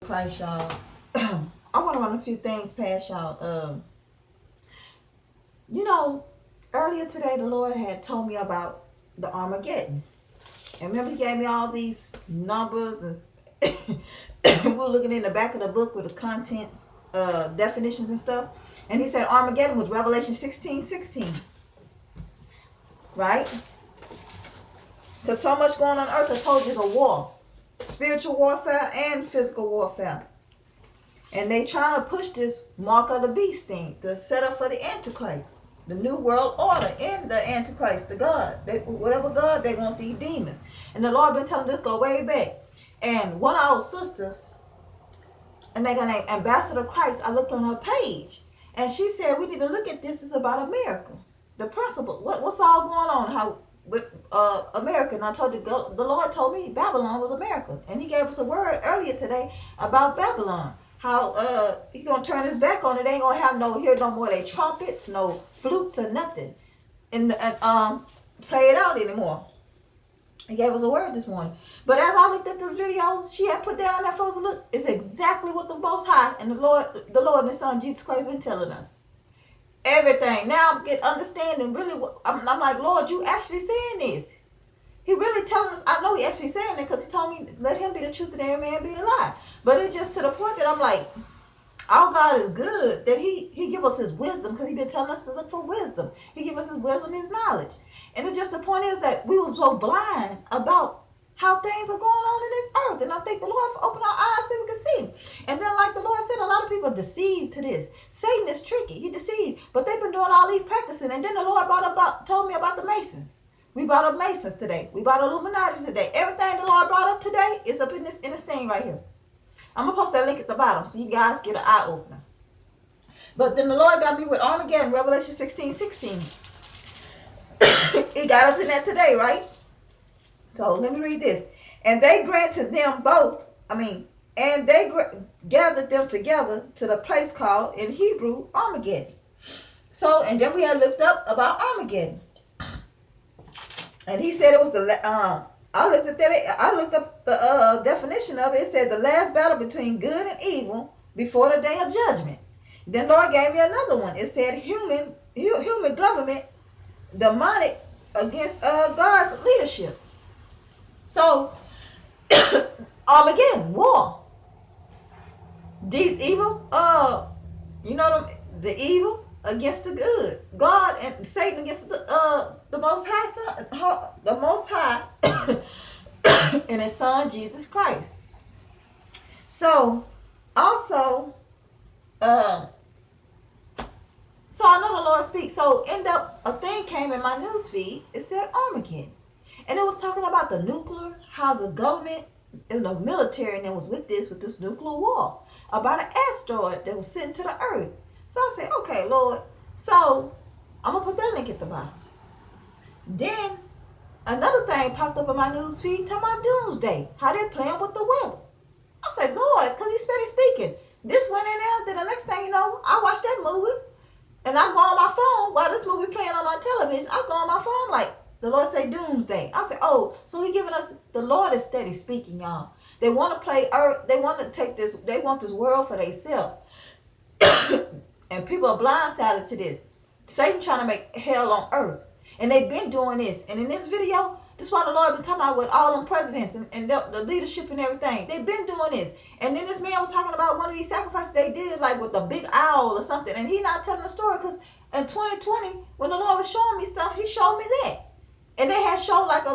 Christ, y'all. I want to run a few things past y'all. You know, earlier today the Lord had told me about the Armageddon. And remember, He gave me all these numbers, and we were looking in the back of the book with the contents, definitions and stuff. And He said Armageddon was Revelation 16:16, right? Because so much going on earth, I told you, it's a war, spiritual warfare and physical warfare. And they trying to push this mark of the beast thing to set up for the Antichrist, the new world order in the Antichrist, the God. Whatever God they want, these demons. And the Lord been telling this go way back. And one of our sisters, and they got named Ambassador Christ, I looked on her page. And she said, we need to look at this. It's about America. The principle. What's all going on? How with America. And I told you, the Lord told me Babylon was America. And He gave us a word earlier today about Babylon. How He gonna turn His back on it. They ain't gonna have no more they trumpets, no flutes or nothing, and play it out anymore. He gave us a word this morning. But as I looked at this video she had put down there for us to look, it's exactly what the Most High and the Lord and His Son Jesus Christ been telling us. Everything. Now I'm get understanding really what I'm like, Lord, you actually saying this. He really telling us. I know He actually saying it because He told me, let Him be the truth and every man be the lie. But it's just to the point that I'm like, our God is good, that He give us His wisdom, because He been telling us to look for wisdom. He give us His wisdom, His knowledge. And it just the point is that we was so blind about how things are going on in this earth. And I think the Lord opened our eyes so we could see. And then like the Lord said, a lot of people are deceived to this. Satan is tricky. He deceived. But they've been doing all these practicing. And then the Lord told me about the Masons. We brought up Masons today. We brought Illuminati today. Everything the Lord brought up today is up in this thing right here. I'm going to post that link at the bottom so you guys get an eye opener. But then the Lord got me with Armageddon, Revelation 16:16. He got us in that today, right? So let me read this. And they granted them both, and they gathered them together to the place called in Hebrew Armageddon. So, and then we had looked up about Armageddon. And he said it was I looked at that. I looked up the definition of it. It said the last battle between good and evil before the day of judgment. Then Lord gave me another one. It said human government, demonic against God's leadership. So Armageddon, war. These evil, the evil against the good. God and Satan against the Most High, the Most High, and His Son Jesus Christ. So, also, so I know the Lord speaks. So, a thing came in my news feed. It said Armageddon, and it was talking about the nuclear, how the government and the military and it was with this nuclear war about an asteroid that was sent to the earth. So I said, okay, Lord. So I'm going to put that link at the bottom. Then another thing popped up in my news feed talking about doomsday. How they're playing with the weather. I said, Lord, it's because He's steady speaking. This went in there. Then the next thing you know, I watched that movie. And I go on my phone while this movie playing on my television. I go on my phone like, the Lord say doomsday. I said, oh, so He giving us, the Lord is steady speaking, y'all. They want to play earth. They want to take this, they want this world for themselves. And people are blindsided to this. Satan trying to make hell on earth. And they've been doing this. And in this video, this is why the Lord been talking about with all them presidents and the leadership and everything. They've been doing this. And then this man was talking about one of these sacrifices they did, like with the big owl or something. And he not telling the story because in 2020, when the Lord was showing me stuff, He showed me that. And they had showed like a